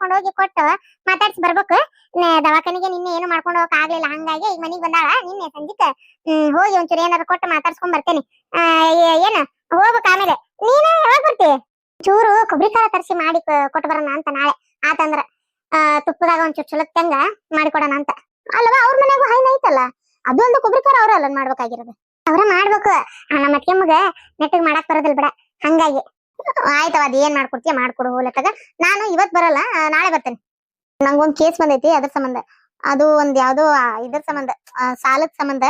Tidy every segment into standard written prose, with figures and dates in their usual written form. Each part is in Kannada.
ಕರ್ಕೊಂಡ್ ಹೋಗಿ ಕೊಟ್ಟು ಮಾತಾಡ್ಸಿ ಬರ್ಬೇಕು. ದವಾಖಾನಿಗೆ ನಿನ್ನೆ ಏನು ಮಾಡ್ಕೊಂಡು ಹೋಗಕ್ ಆಗ್ಲಿಲ್ಲ, ಹಂಗಾಗಿ ಈಗ ಮನಿಗ್ ಬಂದಾಳ. ನಿನ್ನೆ ಸಂಜಿಕ ಹೋಗಿ ಒಂಚೂರು ಏನಾರು ಕೊಟ್ಟು ಮಾತಾಡ್ಸ್ಕೊಂಡ್ ಬರ್ತೇನೆ. ಏನ ಹೋಗ್ಬೇಕು. ಆಮೇಲೆ ನೀನ ಯಾವಾಗ ಬರ್ತಿ? ಚೂರು ಕೊಬ್ಬರಿ ಕಾಳ ತರಿಸಿ ಮಾಡಿ ಕೊಟ್ಟು ಬರೋಣ ಅಂತ ನಾಳೆ. ಆತಂದ್ರ ತುಪ್ಪದಾಗ ಒಂಚೂರು ಚುಲತ್ತಂಗ ಮಾಡಿಕೊಡೋಣ ಅಂತ. ಅಲ್ವಾ ಅವ್ರ ಮನ್ಯಾಗೂ ಹೈನ ಐತಲ್ಲ, ಅದು ಒಂದು ಕೊಬ್ಬರಿ ಕಾಳ ಅವ್ರ ಅಲ್ಲ ಮಾಡ್ಬೇಕಾಗಿರೋದು. ಅವ್ರ ಮಾಡ್ಬೇಕು. ನಮ್ಮ ಅತ್ತೆಮ್ಮಗ ನೆಟ್ಟಗ್ ಮಾಡಕ್ ಬರೋದಿಲ್ಲ ಬಿಡ, ಹಂಗಾಗಿ ಆಯ್ತವ. ಅದ್ ಏನ್ ಮಾಡ್ಕೊಡ್ತೀಯ ಮಾಡ್ಕೊಡು ಹೋಲತ್ತಾಗ. ನಾನು ಇವತ್ ಬರಲ್ಲ, ನಾಳೆ ಬರ್ತೇನೆ. ನಂಗೊಂದ್ ಕೇಸ್ ಬಂದೈತಿ, ಅದ್ರ ಸಂಬಂಧ. ಅದು ಒಂದ್ ಯಾವ್ದೋ ಇದ್ರ ಸಂಬಂಧ, ಸಾಲದ ಸಂಬಂಧ.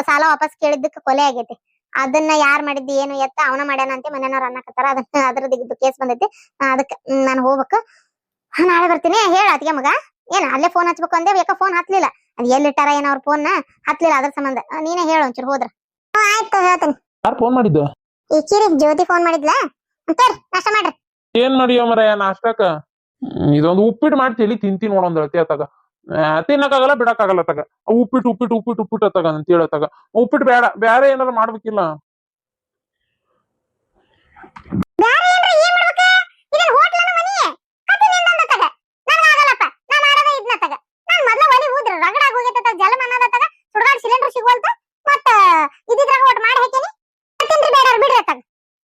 ಸಾಲ ವಾಪಸ್ ಕೇಳಿದ್ದಕ್ಕೆ ಕೊಲೆ ಆಗೈತಿ. ಅದನ್ನ ಯಾರ್ ಮಾಡಿದ್ದಿ ಏನು ಎತ್ತ ಅವನ ಮಾಡ್ಯಾನ ಅಂತ ಮನೆಯವ್ರ ಅನ್ನಕತ್ತಾರ. ಅದನ್ನ ಅದ್ರದ್ದು ಕೇಸ್ ಬಂದೈತಿ. ಅದಕ್ಕೆ ನಾನು ಹೋಗ್ಬೇಕು. ನಾಳೆ ಬರ್ತೀನಿ. ಹೇಳ ಅತ್ತಿಗೆ ಮಗ ಏನ ಅಲ್ಲೇ ಫೋನ್ ಹಚ್ಬೇಕು ಅಂದೆ, ಯಾಕ ಫೋನ್ ಹತ್ಲಿಲ್ಲ? ಅದ್ ಎಲ್ಲಿಟ್ಟಾರ ಏನ ಅವ್ರ ಫೋನ್ ಹತ್ಲಿಲ್ಲ, ಅದ್ರ ಸಂಬಂಧ ನೀನೇ ಹೇಳ ಒಂಚೂರು ಹೋದ್ರ. ಆಯ್ತು ಹೇಳ್ತೇನೆ. ಯಾರು ಫೋನ್ ಮಾಡಿದ್ದು? ಈ ಕಿರಿ ಜ್ಯೋತಿ ಫೋನ್ ಮಾಡಿದ್ಲಾ? ನಾಷ್ಟ ಮಾಡ್ರಿ. ಏನ್ ಮಾಡಿಯೋ ಮರ ನಾಷ್ಟಕ್ಕ? ಇದೊಂದು ಉಪ್ಪಿಟ್ಟು ಮಾಡ್ತೀವಿ, ತಿಂತೀನಿ ನೋಡೊಂದ್ ಅಳತಿ ಅತ್ತಾಗ. ತಿನ್ನಕ್ಕಾಗಲ್ಲ ಬಿಡಕ್ಕಾಗಲ್ಲ ತಗ. ಉಪ್ಪಿಟ್ಟು ಅತ್ತಾಗ ಅಂತ ಹೇಳತ್ತಾಗ. ಉಪ್ಪಿಟ್ಟು ಬೇಡ, ಬೇರೆ ಏನಾರ ಮಾಡ್ಬೇಕಿಲ್ಲ.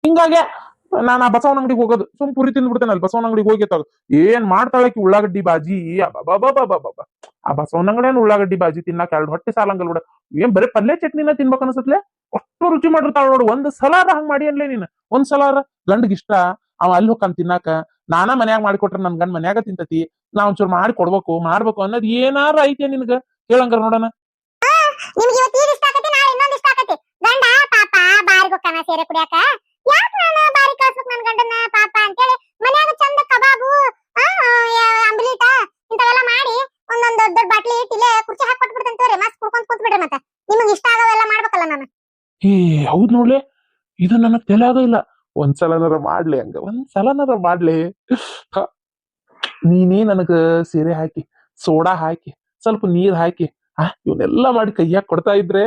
ಹಿಂಗಾಗಿ ನಾನು ಆ ಬಸವನ ಅಂಗಡಿಗೆ ಹೋಗೋದು. ಸುಮ್ ಪುರಿ ತಿಂದ್ ಬಿಡ್ತೇನೆ ಅಲ್ಲಿ ಬಸವನ ಅಂಗಡಿಗೆ ಹೋಗಿ ತಗ. ಏನ್ ಮಾಡ್ತಾಳಕಿ ಉಳ್ಳಾಗಡ್ಡಿ ಬಾಜಿ. ಆ ಬಸವನ ಅಂಗಡಿಯನ್ ಉಳ್ಳಾಗಡ್ಡಿ ಬಾಜಿ ತಿನ್ನಾಕ 2 ಹೊಟ್ಟೆ ಸಾಲಂಗಲ್ ಬಿಡ. ಏನ್ ಬರೀ ಪಲ್ಯ ಚಟ್ನಿನ ತಿನ್ಬೇಕ ಅನ್ಸತ್ಲೆ. ಅಷ್ಟು ರುಚಿ ಮಾಡಿರ್ತಾಳ ನೋಡು. ಒಂದ್ ಸಲಾರ ಹಂಗ್ ಮಾಡಿ ಅನ್ಲೇ ನೀನ್. ಒಂದ್ ಸಲಾರ ಗಂಡಗ್ ಇಷ್ಟ, ಅವ ಅಲ್ಲಿ ಹೋಗ್ತಾನ ತಿನ್ನಾಕ. ನಾನಾ ಮನ್ಯಾಗ ಮಾಡಿಕೊಟ್ರ ನನ್ ಗಂಡ ಮನ್ಯಾಗ ತಿಂತತಿ. ನಾ ಒಂಚೂರು ಮಾಡಿ ಕೊಡ್ಬೇಕು ಮಾಡ್ಬೇಕು ಅನ್ನೋದ್ ಏನಾರ ಐತೆ ನಿನ್ಗ? ಹೇಳಂಗಾರ ನೋಡೋಣ. ನಿಮ್ಗೆ ಇವತ್ತು ಈಗ ಇಷ್ಟ ಆಗತ್ತೆ, ನಾಳೆ ಇನ್ನೊಂದು ಇಷ್ಟ ಆಗತ್ತೆ. ಗಂಡ ಪಾಪ ಬಾರಿಗೆ ಹೋಗ್ತಾನ ಸೇರೆ ಕುಡಿಯಾಕ. ಯಾಕೆ ನಾನು ಬಾರಿ ಕಳ್ಸ್ಬೇಕು ನನ್ ಗಂಡನ ಪಾಪ ಅಂತೇಳಿ ಮನ್ಯಾಗ ಚಂದ ಕಬಾಬು ಅಂಬ್ಲಿಟ ಇಂಥವೆಲ್ಲ ಮಾಡಿ ಒಂದೊಂದ್ ದೊಡ್ಡ ದೊಡ್ಡ ಬಾಟ್ಲಿ ಇಟ್ಟಿಲೆ ಕುರ್ಚಿ ಹಾಕಿ ಕೊಟ್ಬಿಡ್ತೇನೆ ತೋರಿ. ಮಸ್ತ್ ಕುಡ್ಕೊಂಡ್ ಕೂತ್ ಬಿಡ್ರಿ. ಮತ್ತೆ ನಿಮ್ಗೆ ಇಷ್ಟ ಆಗವೆಲ್ಲ ಮಾಡ್ಬೇಕಲ್ಲ ನಾನು. ಹೌದ್ ನೋಡ್ಲೆ, ಇದು ನನಗ್ ತೆಲಾಗ ಇಲ್ಲ. ಒಂದ್ಸಲನಾರ ಮಾಡ್ಲಿ ಹಂಗ, ಒಂದ್ಸಲನಾರ ಮಾಡ್ಲಿ. ನೀನೇ ನನಗ ಸೀರೆ ಹಾಕಿ, ಸೋಡಾ ಹಾಕಿ, ಸ್ವಲ್ಪ ನೀರ್ ಹಾಕಿ ಇವನ್ನೆಲ್ಲಾ ಮಾಡಿ ಕೈಯಾಗ ಕೊಡ್ತಾ ಇದ್ರೆ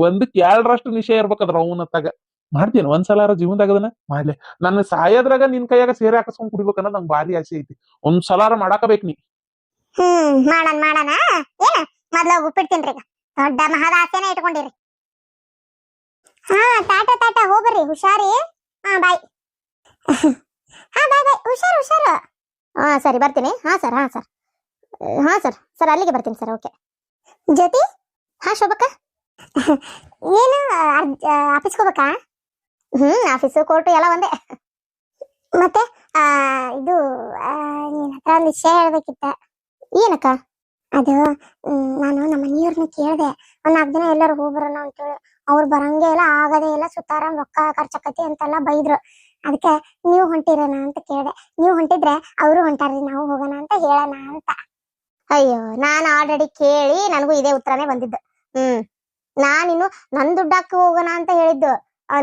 1ಕ್ಕೆ 2ರಷ್ಟು ನಿಶೆ ಇರ್ಬೇಕದ್ರ ಅವನತ್ತಾಗ. ಮಾಡ್ತೀನಿ ಒಂದ್ಸಲಾರ ಜೀವನದಾಗದನ ಮಾಡ್ಲಿ. ನನ್ನ ಸಾಯದ್ರಾಗ ನಿನ್ ಕೈಯಾಗ ಸೇರೆ ಹಾಕಸ್ಕೊಂಡ್ ಕುಡಿಬೇಕನ್ನೋದ್ ನಂಗೆ ಭಾರಿ ಆಸೆ ಐತಿ. ಒಂದ್ಸಲಾರ ಮಾಡಾಕಬೇಕು ನೀ. ಮಾಡೋಣ. ಏನ ಮೊದ್ಲು ಉಪ್ಪಿಡ್ತೀನ್ರಿ. ಈಗ ದೊಡ್ಡ ಮಹದ ಆಸೆನ ಇಟ್ಕೊಂಡಿರಿ. ಟಾಟಾ ಹೋಗ್ಬರ್ರಿ. ಹುಷಾರಿ. ಬಾಯ್. ಬಾಯ್ ಹುಷಾರು. ಸರಿ ಬರ್ತೀನಿ. ಸರ್ ಅಲ್ಲಿಗೆ ಬರ್ತೀನಿ ಸರ್. ಓಕೆ ಜ್ಯೋತಿ. ಶೋಭಕ್ಕ ಏನು ಆಫೀಸ್ಗೆ ಹೋಗ್ಬೇಕಾ? ಆಫೀಸು ಕೋರ್ಟು ಎಲ್ಲ ಒಂದೇ. ಮತ್ತೆ ಇದು ನಿನ್ನ ಹತ್ರ ಒಂದು ವಿಷಯ ಹೇಳ್ಬೇಕಿತ್ತ. ಏನಕ್ಕ? ಅದು ನಾನು ನಮ್ಮ ಮನೆಯವ್ರನ್ನ ಕೇಳಿದೆ, ಒಂದು 4 ದಿನ ಎಲ್ಲರೂ ಹೋಗ್ಬರೋಣ ಅಂತೇಳಿ. ಅವ್ರು ಬರಂಗೆ ಇಲ್ಲ, ಆಗದೇ ಇಲ್ಲ, ಸುತ್ತಾರಾಮ್ ರೊಕ್ಕ ಖರ್ಚಾಕತಿ ಅಂತೆಲ್ಲ ಬೈದ್ರು. ಅದಕ್ಕೆ ನೀವು ಹೊಂಟಿರೋಣ ಅಂತ ಕೇಳಿದೆ. ನೀವು ಹೊಂಟಿದ್ರೆ ಅವರು ಹೊಂಟಾರ್ರಿ, ನಾವು ಹೋಗೋಣ ಅಂತ ಹೇಳೋಣ ಅಂತ. ಅಯ್ಯೋ, ನಾನು ಆಲ್ರೆಡಿ ಕೇಳಿ ನನಗೂ ಇದೇ ಉತ್ತರನೇ ಬಂದಿದ್ದು. ನಾನಿನ್ನು ನನ್ ದುಡ್ಡಾಕ ಹೋಗೋಣ ಅಂತ ಹೇಳಿದ್ದು.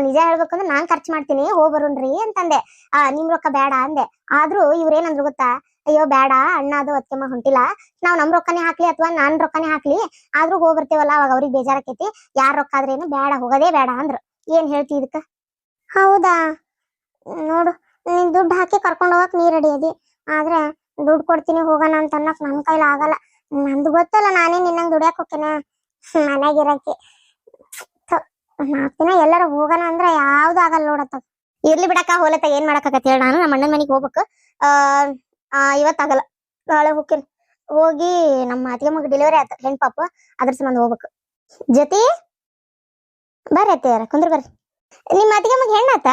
ನಿಜ ಹೇಳ್ಬೇಕಂದ್ರೆ ನಾನ್ ಖರ್ಚು ಮಾಡ್ತೀನಿ, ಹೋಗ್ಬರೋಣ್ರಿ ಅಂತಂದೆ. ನಿಮ್ ರೊಕ್ಕ ಬೇಡ ಅಂದೆ. ಆದ್ರೂ ಇವ್ರೇನಂದ್ರು ಗೊತ್ತಾ? ಅಯ್ಯೋ ಬೇಡ, ಅಣ್ಣ ಅದು ಅತ್ತೆಮ್ಮ ಹೊಂಟಿಲ್ಲ, ನಾವ್ ನಮ್ ರೊಕ್ಕನೇ ಹಾಕ್ಲಿ ಅಥವಾ ನಾನ್ ರೊಕ್ಕನೇ ಹಾಕ್ಲಿ, ಆದ್ರೂ ಹೋಗ್ಬರ್ತೇವಲ್ಲ, ಅವಾಗ ಅವ್ರಿಗೆ ಬೇಜಾರಕೈತಿ, ಯಾರ್ ರೊಕ್ಕ ಆದ್ರೇನು ಬೇಡ, ಹೋಗೋದೇ ಬೇಡ ಅಂದ್ರು. ಏನ್ ಹೇಳ್ತಿ ಇದಕ್ಕ? ಹೌದಾ? ನೋಡು, ನೀನ್ ದುಡ್ಡು ಹಾಕಿ ಕರ್ಕೊಂಡ್ ಹೋಗಕ್ ನೀ ರೆಡಿ ಅದಿ, ಆದ್ರೆ ದುಡ್ಡು ಕೊಡ್ತೀನಿ ಹೋಗೋಣ ಅಂತ ಅನ್ನಕ್ ನನ್ ಕೈಲಿ ಆಗಲ್ಲ. ನಂದು ಗೊತ್ತಲ್ಲ, ನಾನೇ ನಿನ್ನಂಗ್ ದುಡಿಯಾಕ್ ಹೋಗ್ತೇನೆ ಮನ್ಯಾಗಿರಕ್ಕೆ. 4 ದಿನ ಎಲ್ಲಾರು ಹೋಗೋಣ ಅಂದ್ರೆ ಯಾವ್ದು ಆಗಲ್ಲ ನೋಡತ್ತ. ಇರ್ಲಿ ಬಿಡಕ್ಕ, ಹೋಲತ್ತ ಏನ್ ಮಾಡಕ್ಕಾಗತ್ತೆ ಹೇಳ. ನಾನು ನಮ್ಮ ಅಣ್ಣನ ಮನೆಗೆ ಹೋಗ್ಬೇಕು. ಇವತ್ತಾಗಲ್ಲ, ನಾಳೆ ಹೋಗ್ತೀನಿ. ಹೋಗಿ ನಮ್ಮ ಅತ್ತಿಗೆ ಮಗ ಡೆಲಿವರಿ ಆಯ್ತು, ಹೆಣ್ ಪಾಪ, ಅದ್ರ ಸಂಬಂಧ ಹೋಗ್ಬೇಕು. ಜೊತೆ ಬರ್ರಿ ಅತ್ತೆಯರ, ಕುಂದ್ರ ಬರ್ರಿ. ನಿಮ್ಮ ಅತ್ತಿಗೆ ಮಗ ಹೆಣ್ಣಾತ?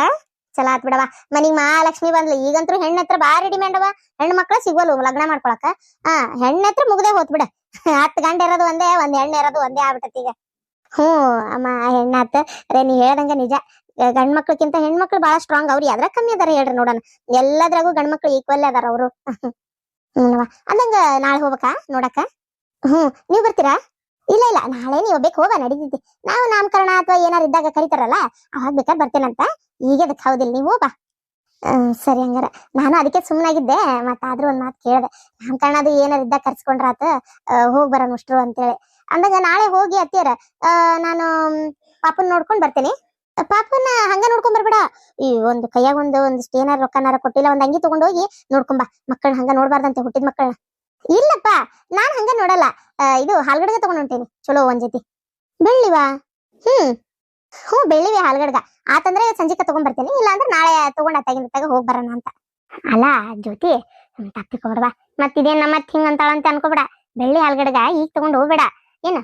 ಚಲೋ ಆತ್ ಬಿಡವ, ಮನಿಗ್ ಮಹಾಲಕ್ಷ್ಮಿ ಬಂದ್ಲಿ. ಈಗಂತೂ ಹೆಣ್ಣ ಹತ್ರ ಬಾರಿ ಡಿಮ್ಯಾಂಡ್ ಅವ. ಹೆಣ್ಣು ಮಕ್ಳ ಸಿಗೋಲ್ವ ಲಗ್ನ ಮಾಡ್ಕೊಳಕ. ಹೆಣ್ಣ ಹತ್ರ ಮುಗ್ದೇ ಹೋತ್ ಬಿಡ. 10 ಗಂಟೆ ಇರೋದು ಒಂದೇ, 1 ಹೆಣ್ಣು ಇರೋದು ಒಂದೇ ಆಗ್ಬಿಟ್ಟತಿ ಈಗ. ಅಮ್ಮ ಹೆಣ್ಣಾತ. ಅದೇ ನೀ ಹೇಳ್ದಂಗ ನಿಜ, ಗಂಡ್ ಮಕ್ಳಕ್ಕಿಂತ ಹೆಣ್ಮಕ್ಳು ಬಾಳ ಸ್ಟ್ರಾಂಗ್. ಅವ್ರು ಯಾವ್ದ್ರಾಗ ಕಮ್ಮಿ ಅದಾರ ಹೇಳ್ರಿ ನೋಡೋಣ. ಎಲ್ಲದ್ರಾಗೂ ಗಂಡ್ ಮಕ್ಳು ಈಕ್ವಲ್ ಅದಾರ ಅವರು. ಅಂದಂಗ ನಾಳೆ ಹೋಗ್ಬೇಕಾ ನೋಡಕ? ನೀವ್ ಬರ್ತೀರಾ? ಇಲ್ಲ ನಾಳೆ ನೀವ್ ಒಬ್ಬಕ್ ಹೋಗ ನಡೀತೈತಿ. ನಾವು ನಾಮಕರಣ ಅಥವಾ ಏನಾರು ಇದ್ದಾಗ ಕರಿತಾರಲ್ಲ, ಅವಾಗ ಬೇಕಾದ್ರೆ ಬರ್ತೇನಂತ. ಈಗ ಅದಕ್ಕೆ ಹೌದಿಲ್ಲ, ನೀವು ಬಾ. ಸರಿ ಹಂಗಾರ. ನಾನು ಅದಕ್ಕೆ ಸುಮ್ಮನಾಗಿದ್ದೆ, ಮತ್ತಾದ್ರೂ ಒಂದ್ ಮಾತು ಕೇಳ್ದೆ. ನಾಮಕರಣ ಅದು ಏನಾರು ಇದ್ದಾಗ ಕರ್ಸ್ಕೊಂಡ್ರಾತ, ಹೋಗ್ ಬರೋಣ ಅಷ್ಟ್ರು ಅಂತೇಳಿ. ಅಂದಾಗ ನಾಳೆ ಹೋಗಿ ಅತ್ತಿಯರ ನಾನು ಪಾಪನ್ ನೋಡ್ಕೊಂಡ್ ಬರ್ತೇನೆ. ಪಾಪನ ಹಂಗ ನೋಡ್ಕೊಂಡ್ ಬರ್ಬೇಡ. ಈ ಒಂದು ಕೈಯಾಗ ಒಂದಿಷ್ಟು ಏನಾರ ರೊಕ್ಕನಾರ ಕೊಟ್ಟಿಲ್ಲ, ಒಂದ್ ಅಂಗಿ ತಗೊಂಡೋಗಿ ನೋಡ್ಕೊಂಬ. ಮಕ್ಕಳನ್ನ ಹಂಗ ನೋಡ್ಬಾರ್ದಂತೆ, ಹುಟ್ಟಿದ ಮಕ್ಕಳನ್ನ. ಇಲ್ಲಪ್ಪ, ನಾನ್ ಹಂಗ ನೋಡಲ್ಲ. ಇದು ಹಾಲ್ಗಡ್ಗ ತಗೊಂಡ್ ಹೊಂಟೇನಿ, ಚಲೋ ಒಂದ್ ಜೊತೆ. ಬೆಳ್ಳಿವಾ? ಹ್ಞೂ ಬೆಳ್ಳಿವಿ ಹಾಲ್ಗಡ್ಗ. ಆತಂದ್ರೆ ಸಂಜಿಕ ತಗೊಂಡ್ ಬರ್ತೇನೆ, ಇಲ್ಲ ಅಂದ್ರೆ ನಾಳೆ ತಗೊಂಡ್ ಅತ್ತಾಗಿನ ಹೋಗ್ ಬರೋಣ ಅಂತ. ಅಲ್ಲ ಜ್ಯೋತಿ, ತಪ್ಪಿಕೊಡ್ವಾ. ಮತ್ತಿದೇನ್ ಮತ್ ಹಿಂಗ ಅಂತಾಳಂತ ಅನ್ಕೋಬೇಡ. ಬೆಳ್ಳಿ ಹಾಲ್ಗಡ್ಗ ಈಗ ತಗೊಂಡ್ ಹೋಗ್ಬೇಡ. ಏನ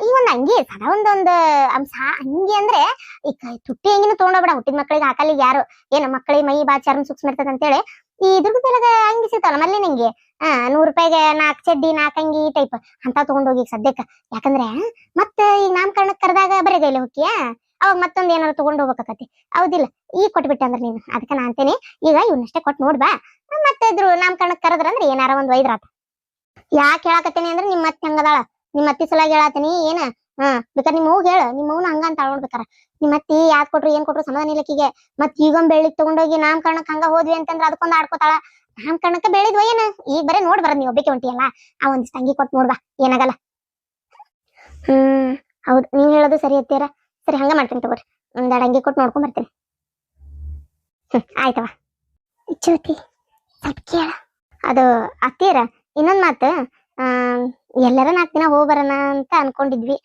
ಈ ಒಂದ್ ಅಂಗಿ ಸದಾ ಒಂದೊಂದ್ ಅಂಶ ಅಂಗಿ ಅಂದ್ರೆ ಈಗ ತುಟ್ಟಿ ಅಂಗಿನೂ ತಗೊಂಡೋಗ್ಬೇಡ. ಹುಟ್ಟಿದ ಮಕ್ಕಳಿಗೆ ಹಾಕಲ್ಲಿ ಯಾರು ಏನ ಮಕ್ಕಳಿಗೆ ಮೈ ಬಾ ಚರ್ಮ ಸೂಕ್ಷ್ಮ ಇರ್ತದ ಅಂತೇಳಿ ಈ ದುರ್ಗದೊಳಗ ಅಂಗಿ ಸಿಗ್ತಾವಲ್ಲ ಮಲ್ಲಿ ನಿಂಗೆ, 100 ರೂಪಾಯಿಗೆ 4 ಚಡ್ಡಿ 4 ಅಂಗಿ ಟೈಪ್ ಅಂತ ತಗೊಂಡೋಗಿ ಈಗ ಸದ್ಯಕ್ಕ. ಯಾಕಂದ್ರೆ ಮತ್ತ ಈಗ ನಾಮಕರಣಕ್ ಕರೆದಾಗ ಬರೀಗೈಲೆ ಹೋಗಿಯಾ, ಅವಾಗ ಮತ್ತೊಂದ್ ಏನಾರು ತಗೊಂಡ್ ಹೋಗ್ಬೇಕಾಕತಿ. ಹೌದಿಲ್ಲ? ಈಗ ಕೊಟ್ಬಿಟ್ಟೆ ಅಂದ್ರೆ ನೀನು, ಅದಕ್ಕೆ ನಾ ಅಂತೇನಿ ಈಗ ಇವನ್ನಷ್ಟೇ ಕೊಟ್ಟು ನೋಡ್ಬಾ. ಮತ್ತೆ ಇದ್ರು ನಾಮಕರಣಕ್ ಕರೆದ್ರ ಅಂದ್ರೆ ಏನಾರ ಒಂದ್ ಒಯ್ದ್ರಾತ. ಯಾಕೆ ಹೇಳಾಕತ್ತೇನಿ ಅಂದ್ರೆ ನಿಮ್ ಮತ್ತೆ ಹಂಗದಾಳ, ನಿಮ್ ಅತ್ತಿ ಸಲಾಗಿ ಹೇಳಾತೀನಿ. ಏನ ಬೇಕಾದ್ರೆ ನಿಮ್ಮ ಅವ್ಗ ಹೇಳ, ನಿಮ್ಮ ಅವ್ನ ಹಂಗ ಅಂತ ನೋಡ್ಬೇಕಾರ. ನಿಮ್ ಅತ್ತಿ ಯಾದ್ ಕೊಟ್ರು ಏನ್ ಕೊಟ್ರು ಸಮಾಧಾನ ಇಲ್ಲಕ್ಕಿಗೆ. ಮತ್ ಈಗೊಂದ್ ಬೆಳ್ಳಿಗ್ ತಗೊಂಡೋಗಿ ನಾಮಕರಣಕ್ ಹಂಗ ಹೋದ್ವಿ ಅಂತಂದ್ರೆ ಅದಕ್ಕೊಂದ್ ಆಡ್ಕೋತಾಳ. ನಾಮಕರಣಕ್ಕೆ ಬೆಳಿದ್ವ ಏನ, ಈಗ ಬರೇ ನೋಡ್ ಬರೋದ್ ನೀವ್ ಒಬ್ಬಕ್ಕೆ ಹೊಂಟಿಯಲ್ಲ. ಆ ಒಂದಿಷ್ಟು ಅಂಗಿ ಕೊಟ್ಟು ನೋಡ್ಬಾ, ಏನಾಗಲ್ಲ. ಹೌದು, ನೀವ್ ಹೇಳೋದು ಸರಿ ಅತ್ತೀರ. ಸರಿ ಹಂಗ ಮಾಡ್ತೀನಿ ತಗೋರಿ, ಒಂದೆರಡು ಅಂಗಿ ಕೊಟ್ಟು ನೋಡ್ಕೊಂಡ್ ಬರ್ತೀನಿ. ಆಯ್ತವ. ಜ್ಯೋತಿ ಸ್ವಲ್ಪ ಕೇಳ. ಅದು ಅತ್ತೀರ, ಇನ್ನೊಂದ್ ಮಾತು. ಎಲ್ಲರ 4 ದಿನ ಹೋಗ್ಬರೋಣ ಅಂತ ಅನ್ಕೊಂಡಿದ್ವಿ.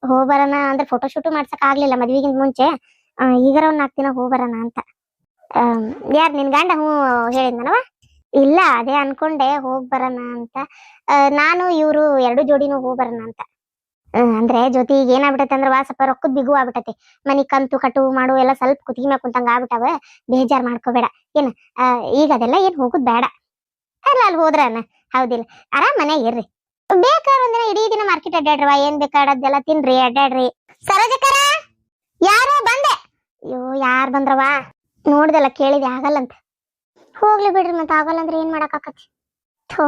ಹೋಗ್ಬರೋಣ ಅಂದ್ರೆ ಫೋಟೋ ಶೂಟು ಮಾಡ್ಸಕ್ ಆಗ್ಲಿಲ್ಲ ಮದ್ವಿಗಿಂತ ಮುಂಚೆ. ಈಗಾರ ಒಂದ್ 4 ದಿನ ಹೋಗ್ಬರೋಣ ಅಂತ. ಯಾರ್ ನಿನ್ ಗಂಡ ಹ್ಞೂ ಹೇಳಿದ್ನವ? ಇಲ್ಲ, ಅದೇ ಅನ್ಕೊಂಡೆ ಹೋಗ್ಬರೋಣ ಅಂತ. ನಾನು ಇವ್ರು 2 ಜೋಡಿನೂ ಹೋಗ್ಬರೋಣ ಅಂತ. ಅಂದ್ರೆ ಜ್ಯೋತಿ ಈಗ ಏನಾಗ್ಬಿಟ್ಟೈತೆ ಅಂದ್ರೆ ಸ್ವಲ್ಪ ರೊಕ್ಕದ್ ಬಿಗು ಆಗ್ಬಿಟ್ಟೈತಿ. ಮನಿ ಕಂತು ಕಟ್ಟು ಮಾಡು ಎಲ್ಲ ಸ್ವಲ್ಪ ಕುತ್ತಿಗೆ ಮ್ಯಾಗ ಕುಂತಂಗ ಆಗ್ಬಿಟ್ಟಾವ. ಬೇಜಾರ್ ಮಾಡ್ಕೋಬೇಡ. ಏನ ಈಗ ಅದೆಲ್ಲ ಏನ್ ಹೋಗುದ್ ಬೇಡ. ಅಲ್ಲ ಅಲ್ಲಿ ಹೋದ್ರನ ಹೌದಿಲ್ಲ, ಆರಾಮ್ ಮನ್ಯಾಗ ಇರ್ರಿ. ಬೇಕಾದ್ರೆ ಒಂದಿನ ಇಡೀ ದಿನ ಮಾರ್ಕೆಟ್ ಅಡ್ಡಾಡ್ರವ, ಏನ್ ಬೇಕಾಡದ್ದೆಲ್ಲ ತಿನ್ರಿ ಅಡ್ಡಾಡ್ರಿ. ಸರೋಜಕ್ಕರ, ಯಾರು ಬಂದೆ? ಅಯ್ಯೋ ಯಾರ್ ಬಂದ್ರವ? ನೋಡ್ದಲ್ಲ, ಕೇಳಿದೆ ಆಗಲ್ಲಂತ. ಹೋಗ್ಲಿ ಬಿಡ್ರಿ, ಮತ್ತೆ ಆಗಲ್ಲ ಅಂದ್ರೆ ಏನ್ ಮಾಡಕ್ ಆಕತಿ. ಥೋ,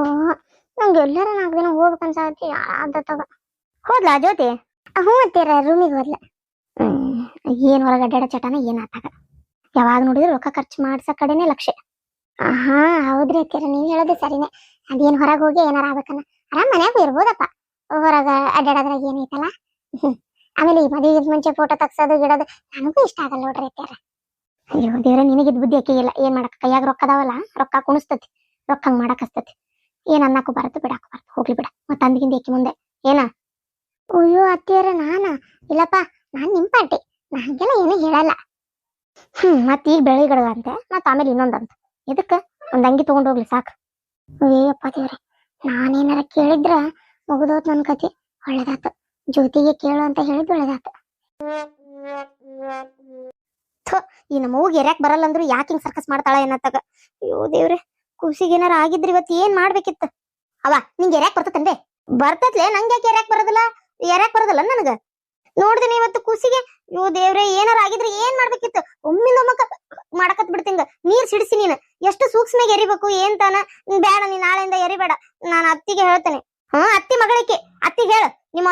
ನಂಗೆ ಎಲ್ಲಾರ 4 ದಿನ ಹೋಗ್ಬೇಕನ್ಸತಿ. ಯಾವ್ದತ್ತವ ಹೋದ್ಲಾ ಜ್ಯೋತಿ? ಹ್ಞೂ ಅತ್ತೀರ, ರೂಮಿಗೆ ಹೋದ್ಲ. ಏನ್ ಹೊರಗೆ ಅಡ್ಡಾಡ ಚಟನ ಏನ್ ಆತಾಗ. ಯಾವಾಗ ನೋಡಿದ್ರು ರೊಕ್ಕ ಖರ್ಚು ಮಾಡ್ಸೋ ಕಡೆನೆ ಲಕ್ಷ್ಯ. ಹಾ ಹೌದ್ರಿ ಅತ್ತೀರ, ನೀವ್ ಹೇಳೋದು ಸರಿನೇ. ಅದೇನ್ ಹೊರಗೆ ಹೋಗಿ ಏನಾರ ಆಗ್ಬೇಕನ್ನ ಆರಾಮ್ ಮನ್ಯಾಗೂ ಇರ್ಬೋದಪ್ಪ. ಹೊರಗ ಅಡ್ಡಾಡೋದ್ರಾಗ ಏನೈತಲ್ಲ. ಆಮೇಲೆ ಈ ಮದುವೆಗೆ ಮುಂಚೆ ಫೋಟೋ ತಗ್ಸೋದು ಗಿಡೋದು ನನಗೂ ಇಷ್ಟ ಆಗಲ್ಲ ನೋಡ್ರಿ ಅತ್ತೀರ. ಅಯ್ಯೋ ದೇವ್ರ, ನಿನಗಿದ್ ಬುದ್ಧಿ ಅಕ್ಕಿ ಇಲ್ಲ. ಏನ್ ಮಾಡಕ್, ಕೈಯಾಗ ರೊಕ್ಕ ಅದಾವಲ್ಲ, ರೊಕ್ಕ ಕುಣಿಸ್ತತಿ, ರೊಕ್ಕ ಹಂಗ್ ಮಾಡಕ್ ಹಸ್ತತಿ. ಏನ್ ಅನ್ನಕ್ಕೂ ಬರತ್ತು, ಬಿಡಾಕು ಬರತ್ತು. ಹೋಗ್ಲಿ ಬಿಡ, ಮತ್ತ ಅಂದಿಗಿಂದ ಅಕ್ಕಿ ಮುಂದೆ ಏನ. ಅಯ್ಯೋ ಅತ್ತಿಯರ, ಇಲ್ಲಪ್ಪ, ನಾನ್ ನಿಮ್ ಪಾರ್ಟಿ, ನಂಗೆಲ್ಲ ಏನೂ ಹೇಳಲ್ಲ. ಮತ್ ಈಗ ಬೆಳಿಗಡಗ ಅಂತೆ, ಮತ್ ಆಮೇಲೆ ಇನ್ನೊಂದಂತ. ಇದಕ್ಕ ಒಂದ್ ಅಂಗಿ ತಗೊಂಡೋಗ್ಲಿ ಸಾಕು. ಅಯ್ಯಪ್ಪ ದೇವ್ರೆ, ನಾನೇನಾರ ಕೇಳಿದ್ರ ಮುಗಿದೋತ್ ನನ್ ಕತಿ. ಒಳ್ಳೇದಾತ, ಜ್ಯೋತಿಗೆ ಕೇಳು ಅಂತ ಹೇಳಿದ್ ಒಳ್ಳೇದಾತ. ಈ ನಮ್ಮ ಅವ್ಗೆ ಎರ್ಯಾಕ್ ಬರಲ್ಲ ಅಂದ್ರು ಯಾಕೆ ಹಿಂಗ್ ಸರ್ಕಸ್ ಮಾಡ್ತಾಳ ಏನತ್ತಾಗ. ಅಯ್ಯೋ ದೇವ್ರೆ, ಖುಷಿಗೆ ಏನಾರ ಆಗಿದ್ರಿ ಇವತ್ತು ಏನ್ ಮಾಡ್ಬೇಕಿತ್ತು. ಅವ ನಿಂಗೆ ಎರ್ಯಾಕ್ ಬರ್ತತಂದೆ? ಬರ್ತತ್ಲೆ, ನಂಗೆ ಯಾಕೆ ಎರ್ಯಾಕ್ ಬರೋದಿಲ್ಲ? ಎರ್ಯಾಕ್ ಬರೋದಿಲ್ಲ ನನಗ? ನೋಡ್ದಿನಿ ಇವತ್ತು ಖುಷಿಗೆ. ಅಯ್ಯೋ ದೇವ್ರೆ, ಏನಾರ ಆಗಿದ್ರೆ ಏನ್ ಮಾಡ್ಬೇಕಿತ್ತು? ಒಮ್ಮಿಂದೊಮ್ಮಕ್ಕ ಮಾಡಕತ್ ಬಿಡ್ತಿಂಗ. ನೀರ್ ಸಿಡಿಸಿ ನೀನ್ ಎಷ್ಟು ಸೂಕ್ಷ್ಮಾಗಿ ಎರಿಬೇಕು ಏನ್ ತಾನ. ಬೇಡ, ನೀನ್ ನಾಳೆಯಿಂದ ಎರಿಬೇಡ, ನಾನು ಅತ್ತಿಗೆ ಹೇಳ್ತೇನೆ. ಅತ್ತಿ ಮಗಳಿಕೆ, ಅತ್ತಿಗೆ ಹೇಳು,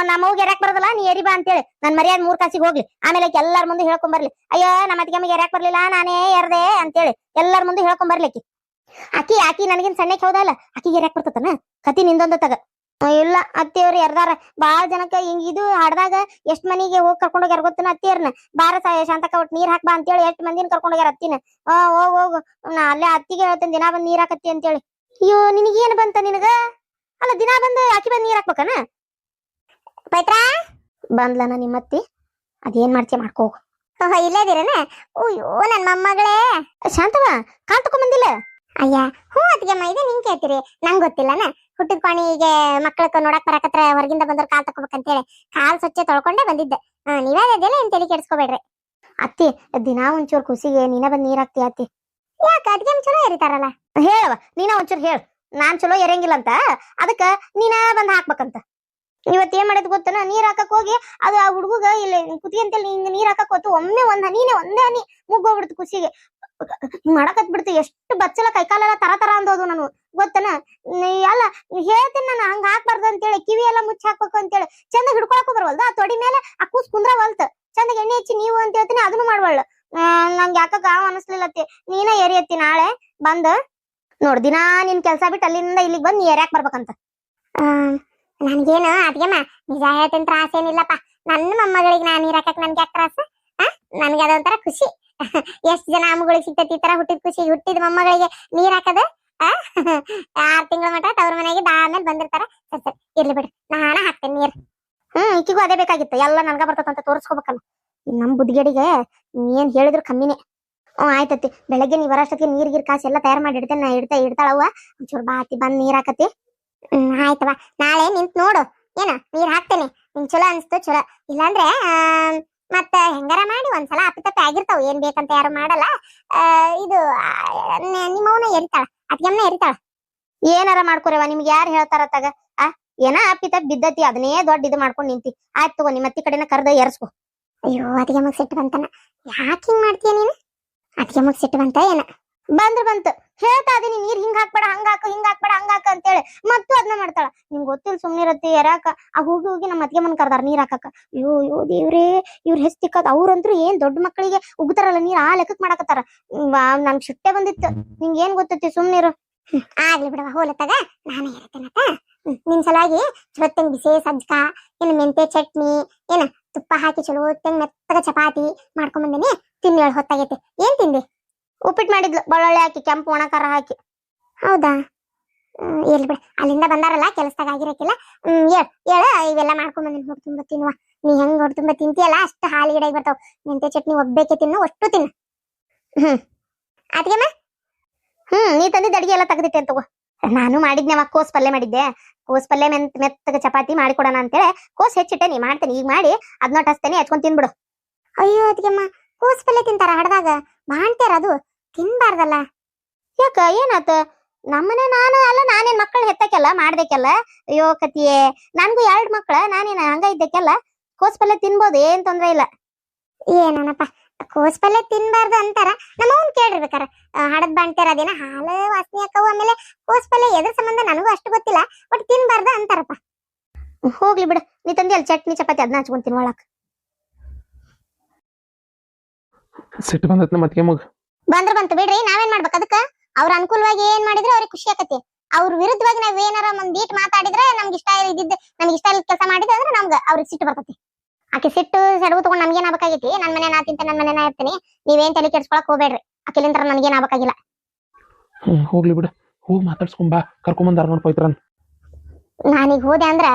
ನಮ್ಮ ಅವ್ಗೆ ಎರ್ಯಾಕ್ ಬರೋದಲ್ಲ, ನೀ ಎರಿಬಾ ಅಂತೇಳಿ. ನನ್ ಮರ್ಯಾದ 3 ಕಾಸಿಗೆ ಹೋಗ್ಲಿ. ಆಮೇಲೆ ಎಲ್ಲಾರ ಮುಂದೆ ಹೇಳ್ಕೊಂಡ್ ಬರ್ಲಿ, ಅಯ್ಯೋ ನಮ್ಮ ಅತ್ತಿಗೆ ಎರ್ಯಾಕ್ ಬರ್ಲಿಲ್ಲ, ನಾನೇ ಎರ್ದೆ ಅಂತೇಳಿ ಎಲ್ಲಾರ ಮುಂದೆ ಹೇಳ್ಕೊಂಡ್ ಬರ್ಲಿಕ್ಕೆ. ಆಕಿ ನನಗಿನ್ ಸಣ್ಣಕ್ಕೆ ಹೌದಲ್ಲ, ಆಕಿಗೆ ಎರ್ಯಾಕ್ ಬರ್ತತನ ಕತಿ ನಿಂದೊಂದ ತಗ. ಇಲ್ಲ ಅತ್ತಿಯವ್ರು ಎರ್ದಾರ ಬಾಳ ಜನಕ್ಕ. ಹಿಂಗ ಇದು ಹಾಡ್ದಾಗ ಎಷ್ಟ್ ಮನಿಗೆ ಹೋಗಿ ಕರ್ಕೊಂಡೋಗ್ಯಾರ ಗೊತ್ತನ ಅತ್ತಿಯರ್ನ. ಬಾರ ಶಾಂತಕ್ಕ ಒಟ್ಟು ನೀರ್ ಹಾಕ್ಬಾ ಅಂತೇಳಿ ಎಷ್ಟ್ ಮಂದಿನ ಕರ್ಕೊಂಡೋಗ್ಯಾರ ಅತ್ತಿನ. ಹೋಗು, ನಾ ಅಲ್ಲೇ ಅತ್ತಿಗೆ ಹೇಳ್ತೇನೆ ದಿನಾ ಬಂದ್ ನೀರ್ ಹಾಕತ್ತಿ ಅಂತೇಳಿ. ಅಯ್ಯೋ ನಿನಗೇನ್ ಬಂತ ನಿನಗ? ಅಲ್ಲ ದಿನಾ ಬಂದು ಆಕಿ ಬಂದ್ ನೀರ್ ಹಾಕ್ಬೇಕನ? ಪೈತ್ರ ಬಂದ್ಲನ ನಿಮ್ಮತ್ತಿ, ಅದೇನ್ ಮಾಡ್ತೀಯ ಮಾಡ್ಕೋ. ಇಲ್ಲದಿರನ? ಅಯ್ಯೋ ನನ್ ಮೊಮ್ಮಗಳೇ. ಶಾಂತವ, ಕಾಲ್ ತಕೊಂಡ್ ಬಂದಿಲ್ಲ? ಅಯ್ಯ ಹ್ಞೂ ಅತ್ತಿಗೆಮ್ಮ, ಇದೆ ನಿಂಗೆ ಕೇಳ್ತೀರಿ, ನಂಗೆ ಗೊತ್ತಿಲ್ಲನ. ಹುಟ್ಟಿದ ಪಾಣಿಗೆ ಮಕ್ಕಳಕ್ಕ ನೋಡಕ್ ಬರಕತ್ರ ಹೊರಗಿಂದ ಬಂದವ್ರು ಕಾಲ್ ತಕೋಬೇಕಂತೇಳಿ ಕಾಲ್ ಸ್ವಚ್ಛ ತೊಳ್ಕೊಂಡೆ ಬಂದಿದ್ದೆ. ನೀವೇ ಅದೆಲ್ಲ ಏನ್ ತಲೆ ಕೆಡಿಸ್ಕೋಬೇಡ್ರಿ. ಅತ್ತಿ ದಿನಾ ಒಂಚೂರು ಖುಷಿಗೆ ನೀನ ಬಂದ್ ನೀರ್ ಹಾಕ್ತಿ ಅತ್ತಿ. ಯಾಕ ಅದ್ಗೆ ಚಲೋ ಎರಿತಾರಲ್ಲ? ಹೇಳವ, ನೀನ ಒಂಚೂರು ಹೇಳು. ನಾನ್ ಚಲೋ ಎರಂಗಿಲ್ಲ ಅಂತ, ಅದಕ್ಕ ನೀನ ಬಂದ್ ಹಾಕ್ಬೇಕಂತ. ಇವತ್ ಏನ್ ಮಾಡಿದ್ ಗೊತ್ತನ, ನೀರ್ ಹಾಕಕ್ ಹೋಗಿ ಅದು ಆ ಹುಡುಗ ಇಲ್ಲಿ ಕುತ್ತಿಗೆ ಅಂತೇಳಿ ಹಿಂಗ ನೀರ್ ಹಾಕಕ್ ಹೋತು. ಒಮ್ಮೆ ಒಂದೇ ಹನಿ ಮುಗ್ಗೋಗ್ಬಿಡ್ತು ಖುಷಿಗೆ. ಮಾಡಕತ್ ಬಿಡ್ತು. ಎಷ್ಟು ಬಚ್ಚಲ ಕೈಕಾಲೆಲ್ಲ ತರ ಅಂದೋದು ನಾನು ಗೊತ್ತನ. ಅಲ್ಲ ಹೇಳ್ತೇನೆ ನಾನು, ಹಂಗ ಹಾಕ್ಬಾರ್ದು ಅಂತೇಳಿ. ಕಿವಿ ಎಲ್ಲ ಮುಚ್ಚಿ ಹಾಕ್ಬೇಕು ಅಂತೇಳಿ ಚಂದ ಹಿಡ್ಕೊಳಕು ಬರವಲ್ದ. ಆ ತೊಡಿ ಮೇಲೆ ಆ ಕೂಸ್ ಕುಂದ್ರವಲ್ತ. ಚಂದ ಎಣ್ಣೆ ಹಚ್ಚಿ ನೀವು ಅಂತ ಹೇಳ್ತೀನಿ, ಅದನ್ನು ಮಾಡ್ವಳ್ಳ. ನಂಗೆ ಯಾಕ ಗಾವ್ ಅನಿಸ್ಲಿಲ್ಲತ್ತಿ. ನೀನ ಎರಿಯತ್ತಿ ನಾಳೆ ಬಂದ್ ನೋಡ್. ದಿನಾ ನಿನ್ ಕೆಲ್ಸ ಬಿಟ್ಟು ಅಲ್ಲಿಂದ ಇಲ್ಲಿಗೆ ಬಂದ್ ನೀ ಎರ್ಯಾಕ್ ಬರ್ಬೇಕಂತ. ನನ್ಗೇನು ಅದ್ಗೆಮ್ಮ ನಿಜ ಹೇಳ್ತೇನೆ, ತ್ರಾಸ ಏನಿಲ್ಲಪ್ಪ. ನನ್ನ ಮೊಮ್ಮಗಳಿಗೆ ನಾನು ನೀರ್ ಹಾಕಕ್ ನನ್ಗೆ ಯಾಕೆ ತ್ರಾಸ? ನನ್ಗೆ ಅದೊಂಥರ ಖುಷಿ. ಎಷ್ಟ್ ಜನ ಅಮ್ಮಗಳಿಗೆ ಸಿಗ್ತೈತಿ ಈ ತರ ಹುಟ್ಟಿದ ಖುಷಿ. ಹುಟ್ಟಿದ ಮೊಮ್ಮಗಳಿಗೆ ನೀರ್ ಹಾಕದ 6 ತಿಂಗಳ ಮಟ ತವ್ರ ಮನೆಗೆ ಆಮೇಲೆ ಬಂದಿರ್ತಾರ. ಸರಿ ಸರಿ ಇರ್ಲಿ ಬಿಡ್ರಿ, ನಾನ ಹಾಕ್ತೇನೆ ನೀರ್. ಈಕಿಗೂ ಅದೇ ಬೇಕಾಗಿತ್ತು, ಎಲ್ಲ ನನ್ಗ ಬರ್ತದಂತ ತೋರಿಸ್ಕೋಬೇಕಲ್ಲ. ನಮ್ ಬುದ್ಧಿಗೇಡಿಗೆ ಏನ್ ಹೇಳಿದ್ರು ಕಮ್ಮಿನೇ. ಆಯ್ತತಿ, ಬೆಳಗ್ಗೆ ನೀವ್ ಬರೋಷ್ಟೊತ್ತಿಗೆ ನೀರ್ ಕಾಸು ಎಲ್ಲ ತಯಾರು ಮಾಡಿ ಇಡ್ತೇನೆ. ಇಡ್ತಾಳವ್ವ, ಒಂಚೂರು ಬಾತಿ ಬಂದ್ ನೀರ್ ಹಾಕತಿ. ಆಯ್ತವ, ನಾಳೆ ನಿಂತ್ ನೋಡು ಏನ ನೀರ್ ಹಾಕ್ತೇನೆ. ನಿಂಗ್ ಚಲೋ ಅನ್ಸ್ತು ಚಲೋ, ಇಲ್ಲಾಂದ್ರೆ ಮತ್ತ ಹೆಂಗಾರ ಮಾಡಿ ಒಂದ್ಸಲ ಅಪ್ಪಿತಪ್ಪಿ ಆಗಿರ್ತಾವ. ಏನ್ ಬೇಕಂತ ಯಾರು ಮಾಡಲ್ಲ. ಇದು ನಿಮ್ಮವನ ಎರಿತಾಳ, ಅತ್ಗೆಮ್ಮನ ಎರಿತಾಳ. ಏನಾರ ಮಾಡ್ಕೊರವ, ನಿಮ್ಗೆ ಯಾರು ಹೇಳ್ತಾರ ತಗ. ಏನ ಅಪ್ಪಿತಪ್ಪಿ ಬಿದ್ದತಿ, ಅದನ್ನೇ ದೊಡ್ಡ ಇದು ಮಾಡ್ಕೊಂಡ್ ನಿಂತಿ. ಆಯ್ತು ತಗೋ, ನಿಮ್ಮ ಅತ್ತಿ ಕಡೆನ ಕರ್ದ ಎರ್ಸ್ಕೊ. ಅಯ್ಯೋ ಅತ್ಗೆಮ್ಮಗ್ ಸಿಟ್ಟು ಬಂತನ, ಯಾಕೆ ಹಿಂಗ್ ಮಾಡ್ತೀಯ ನೀನು? ಅತ್ಗೆಮ್ಮಗ್ ಸಿಟ್ಟು ಬಂತ ಏನ? ಬಂತು ಹೇಳ್ತಾ ಇದೀನಿ, ನೀರ್ ಹಿಂಗ್ ಹಾಕ್ಬೇಡ, ಹಂಗ ಹಾಕ ಅಂತೇಳಿ ಮತ್ತು ಅದನ್ನ ಮಾಡ್ತಾಳ. ನಿಮ್ಗೆ ಗೊತ್ತಿಲ್ಲ ಸುಮ್ನಿರತ್ತಿ ಎರಾಕ. ಹೋಗಿ ನಮ್ಮ ಅತ್ಗೆಮ್ಮನ್ ಕರ್ದಾರ ನೀರ್ ಹಾಕಕ್ಕ. ಅಯ್ಯೋ ದೇವ್ರೇ, ಇವ್ರ ಹೆಸ್ ತಿಕ್ಕದ್. ಅವ್ರಂತ್ರು ಏನ್ ದೊಡ್ಡ ಮಕ್ಕಳಿಗೆ ಉಗ್ತಾರಲ್ಲ ನೀರ್, ಆ ಲೆಕ್ಕಕ್ ಮಾಡಕತ್ತಾರ. ನನ್ಗೆ ಸಿಟ್ಟೆ ಬಂದಿತ್ತು. ನಿಂಗೆ ಏನ್ ಗೊತ್ತೈತಿ, ಸುಮ್ನಿರು. ಆಗ್ಲಿ ಬಿಡವ, ಹೋಲತ್ತಾಗ ನಾನೇ ಇರತ್ತೇನತ್ತ. ನಿನ್ ಸಲಾಗಿ ಚೊತ್ತಂಗ್ ಬಿಸಿ ಸಜ್ಜಕ, ಏನ್ ಮೆಂತೆ ಚಟ್ನಿ, ಏನ ತುಪ್ಪ ಹಾಕಿ ಚಲೋ ಹೊತ್ತಂಗ್ ಮೆತ್ತಗ ಚಪಾತಿ ಮಾಡ್ಕೊಂಡ್ ಬಂದೇನಿ. ತಿನ್ನಿ ಹೊತ್ತಾಗೈತಿ. ಏನ್ ತಿಂದಿ? ಉಪ್ಪಿಟ್ಟು ಮಾಡಿದ್ಲು, ಬೆಳ್ಳುಳ್ಳಿ ಹಾಕಿ, ಕೆಂಪು ಒಣ ಖಾರ ಹಾಕಿ. ಹೌದಾ, ಇರ್ಲಿ ಬಿಡ, ಅಲ್ಲಿಂದ ಬಂದಾರಲ್ಲ ಕೆಲಸದಾಗ ಆಗಿರಕ್ಕಿಲ್ಲ. ಹೇಳ ಇವೆಲ್ಲ ಮಾಡ್ಕೊಂಡ್ ಬಂದಿನಿ. ಹೊಟ್ಟೆ ತುಂಬ ತಿನ್ನುವ. ನೀ ಹೆಂಗ್ ಹೊಟ್ಟೆ ತುಂಬ ತಿಂತಿಯಲ್ಲ ಅಷ್ಟು ಹಾಲು ಗಿಡ ಬರ್ತಾವ. ಮೆಂತೆ ಚಟ್ನಿ ಒಬ್ಬೇಕೆ ತಿನ್ನು, ಅಷ್ಟು ತಿನ್ನು. ಅದ್ಗೆಮ್ಮ ನೀ ತಂದಿದ್ದ ಅಡಿಗೆ ಎಲ್ಲ ತೆಗ್ದಿಟ್ಟೆ ಅಂತ ತಗೋ. ನಾನು ಮಾಡಿದ್ನವ, ಕೋಸ್ ಪಲ್ಯ ಮಾಡಿದ್ದೆ. ಕೋಸ್ ಪಲ್ಯ ಮೆತ್ತಗ ಚಪಾತಿ ಮಾಡಿಕೊಡೋಣ ಅಂತೇಳಿ ಕೋಸ್ ಹೆಚ್ಚಿಟ್ಟೆ. ನೀ ಮಾಡ್ತೇನೆ ಈಗ ಮಾಡಿ ಅದನ್ನೊಟ್ಟು ಹಚ್ತೇನೆ, ಹಚ್ಕೊಂಡ್ ತಿನ್ಬಿಡು. ಅಯ್ಯೋ ಅದ್ಗೆಮ್ಮ, ಕೋಸ್ ಪಲ್ಯ ತಿಂತಾರ ಹಡ್ದಾಗ? ಬಾಣ್ತಾರ, ಅದು ತಿನ್ಬಾರ್ದಲ್ಲ. ಯಾಕ ಏನಾತ? ನಮ್ಮನೆ ನಾನು ಅಲ್ಲ, ನಾನೇನ್ ಮಕ್ಕಳು ಹೆತ್ತಕ್ಕೆಲ್ಲ ಮಾಡ್ಬೇಕಲ್ಲ. ಅಯ್ಯೋ ಕತಿಯೇ, ನನ್ಗೂ 2 ಮಕ್ಳ, ನಾನೇನ ಹಂಗ ಇದ್ದಕ್ಕೆಲ್ಲ ಕೋಸ್ ಪಲ್ಯ ತಿನ್ಬೋದು, ಏನ್ ತೊಂದ್ರೆ ಇಲ್ಲ. ಏನಪ್ಪ ಕೋಸ್ ಪಲ್ಯ ತಿನ್ಬಾರ್ದು ಅಂತಾರ. ನಮ್ಮವನ್ ಕೇಳಿರ್ಬೇಕಾರ, ಹಡದ್ ಬಾಣ್ತಾರ ಅದೇನ ಹಾಲು ವಾಸನೆ ಹಾಕವು. ಆಮೇಲೆ ಕೋಸ್ ಪಲ್ಯ ಎದ್ರ ಸಂಬಂಧ ನನಗೂ ಅಷ್ಟು ಗೊತ್ತಿಲ್ಲ, ಬಟ್ ತಿನ್ಬಾರ್ದು ಅಂತಾರಪ್ಪ. ಹೋಗ್ಲಿ ಬಿಡು, ನೀ ತಂದಿ ಅಲ್ಲಿ ಚಟ್ನಿ ಚಪಾತಿ ಅದನ್ನ ಹಚ್ಕೊಂಡ್ ತಿನ್ವಳಕ್. ಸಿಟ್ಟು ಬಂದತ್ ನಮ್ಮ ಅತ್ಗೆ ಮಗ. ಬಂತು ಬಿಡ್ರಿ, ನಾವೇನ್ ಮಾಡ್ಬೇಕು ಅದಕ್ಕ? ಅವ್ರ ಅನುಕೂಲವಾಗಿ ಏನ್ ಮಾಡಿದ್ರೆ ಅವ್ರಿಗೆ ಖುಷಿ ಆಕತಿ. ಅವ್ರ ವಿರುದ್ಧವಾಗಿ ನಾವ್ ಏನಾರ ಒಂದೀಟ್ ಮಾತಾಡಿದ್ರೆ, ನಮ್ಗೆ ಇಷ್ಟ ಇದ್ದಿದ್ದು, ನಮ್ಗೆ ಇಷ್ಟ ಇಲ್ಲದ ಕೆಲಸ ಮಾಡಿದ್ರೆ ಅಂದ್ರೆ ನಮ್ಗೆ ಅವ್ರಿಗೆ ಸಿಟ್ಟು ಬರ್ತತಿ. ಆಕೆ ಸಿಟ್ಟು ಸೆಡವು ತಗೊಂಡ್ ನಮ್ಗೇನ್ ಆಗ್ಬೇಕಾಗೈತಿ? ನನ್ ಮನೆ ನಾ ತಿಂತೇನೆ, ನನ್ ಮನೆ ನಾ ಇರ್ತೀನಿ, ನೀವೇನ್ ತಲೆ ಕೆಡ್ಸ್ಕೊಳಕ್ ಹೋಗ್ಬೇಡ್ರಿ. ಆಕೆಲಿಂತರ ನನ್ಗೇನ್ ಆಗ್ಬೇಕಾಗಿಲ್ಲ. ಹೋಗ್ಲಿ ಬಿಡ, ಹೋಗಿ ಮಾತಾಡ್ಸ್ಕೊಂಬಾ, ಕರ್ಕೊಂಬಂದಾರ ನೋಡ್ಕೊಯ್ತಾರ. ನಾನೀಗ ಹೋದೆ ಅಂದ್ರ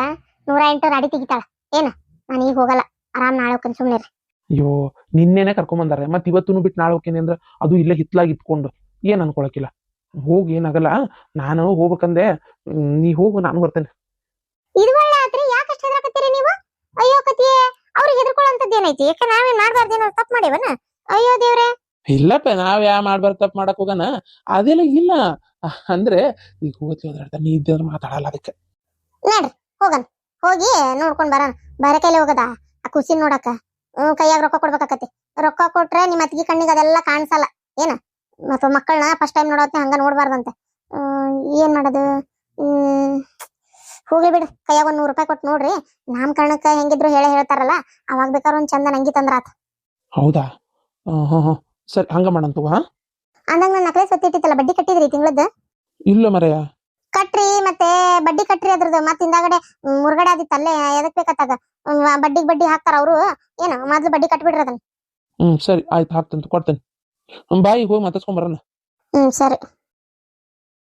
108 ಅಡಿ ತೆಗಿತಾಳ. ಏನ ನಾನೀಗ ಹೋಗಲ್ಲ, ಆರಾಮ್ ನಾಳೆ ಹೋಗ್ತೀನಿ, ಸುಮ್ನಿರಿ. ಅಯ್ಯೋ ನಿನ್ನೆನೆ ಕರ್ಕೊಂಬಂದಾರ, ಮತ್ ಇವತ್ತು ಬಿಟ್ಟು ನಾಳೆ ಹೋಗ್ತೀನಿ ಅಂದ್ರ ಅದು ಇಲ್ಲೇ ಹಿತ್ಲಾಗಿ ಇತ್ಕೊಂಡು ಏನ್ ಅನ್ಕೊಳಕಿಲ್ಲ. ಹೋಗಿ ಏನಾಗಲ್ಲ, ನಾನು ಹೋಗ್ಬೇಕಂದೆ. ನೀ ಹೋಗು, ನಾನು ಬರ್ತೇನೆ. ಇದು ಒಳ್ಳೆ ಆತ್ರಿ, ಯಾಕಷ್ಟು ಹೆದರ್ಕತ್ತೀರಿ ನೀವು? ಅಯ್ಯೋ ಕತಿಯೇ, ಅವ್ರಿಗೆ ಹೆದರ್ಕೊಳ್ಳೋಂಥದ್ದು ಏನೈತಿ? ಯಾಕೆ ನಾವೇನ್ ಮಾಡ್ಬಾರ್ದೇನೋ ತಪ್ಪು ಮಾಡೇವನ? ಅಯ್ಯೋ ದೇವ್ರೆ. ಇಲ್ಲಪ್ಪ, ನಾವ್ ಮಾಡ್ಬಾರ್ದು ತಪ್ಪು ಮಾಡಕ್ ಹೋಗಣ, ಅದೆಲ್ಲ ಇಲ್ಲ. ಅಂದ್ರೆ ಈಗ ಹೋಗ್ತಿ ನೀ ಇದ್ದ ಮಾತಾಡಲ್ಲ, ಅದಕ್ಕೆ ನಡ್ರಿ ಹೋಗನ್. ಹೋಗಿ ನೋಡ್ಕೊಂಡ್ ಬರೋಣ. ಬರ ಕೈಲಿ ಹೋಗದ ಆ ಖುಷಿ ನೋಡಕ. ಕೈಯಾಗ ರೊಕ್ಕ ಕೊಡ್ಬೇಕಾಕತಿ. ರೊಕ್ಕ ಕೊಟ್ರೆ ನಿಮ್ಮ ಅತ್ತಿಗೆ ಕಣ್ಣಿಗೆ ಅದೆಲ್ಲ ಕಾಣಿಸಲ್ಲ. ಏನ ಮತ್ತ ಮಕ್ಕಳನ್ನ ಫಸ್ಟ್ ಟೈಮ್ ನೋಡೋತ್ತೆ ಹಂಗ ನೋಡ್ಬಾರ್ದಂತೆ. ಏನ್ ಮಾಡೋದು? ಹೋಗಿ ಬಿಡ್ರಿ, ಕೈಯಾಗ 100 ರೂಪಾಯಿ ಕೊಟ್ಟು ನೋಡ್ರಿ. ನಾಮಕರಣಕ್ಕ ಹೆಂಗಿದ್ರು ಹೇಳ್ತಾರಲ್ಲ, ಅವಾಗ ಬೇಕಾದ್ರೆ ಒಂದ್ ಚಂದ ನಂಗಿ ತಂದ್ರಾತ. ಹೌದಾ? ಸರಿ, ಹಂಗ ಮಾಡಂತ. ಅಂದಂಗ ನನ್ನ ನಕ್ಲೇಸ್ ಹೊತ್ತಿಟ್ಟಿತ್ತಲ್ಲ, ಬಡ್ಡಿ ಕಟ್ಟಿದ್ರಿ ತಿಂಗಳದ? ಇಲ್ಲ ಮರೆಯ. ಕಟ್ರಿ, ಮತ್ತೆ ಬಡ್ಡಿ ಕಟ್ರಿ ಅದ್ರದ್ದು. ಮತ್ ಹಿಂದಾಗಡೆ ಮುರ್ಗಡೆ ಆದಿತ್ತ, ಅಲ್ಲೇ ಎದಕ್ ಬೇಕತ್ತಾಗ ಬಡ್ಡಿಗೆ ಬಡ್ಡಿ ಹಾಕ್ತಾರ ಅವ್ರು. ಏನ ಮೊದ್ಲು ಬಡ್ಡಿ ಕಟ್ಬಿಡ್ರಿ ಅದನ್ನ. ಸರಿ ಆಯ್ತು, ಹಾಕ್ತಂತ ಕೊಡ್ತೇನೆ. ಬಾಯಿ ಹೋಗಿ ಮಾತಾಡ್ಸ್ಕೊಂಡ್ ಬರೋಣ. ಸರಿ.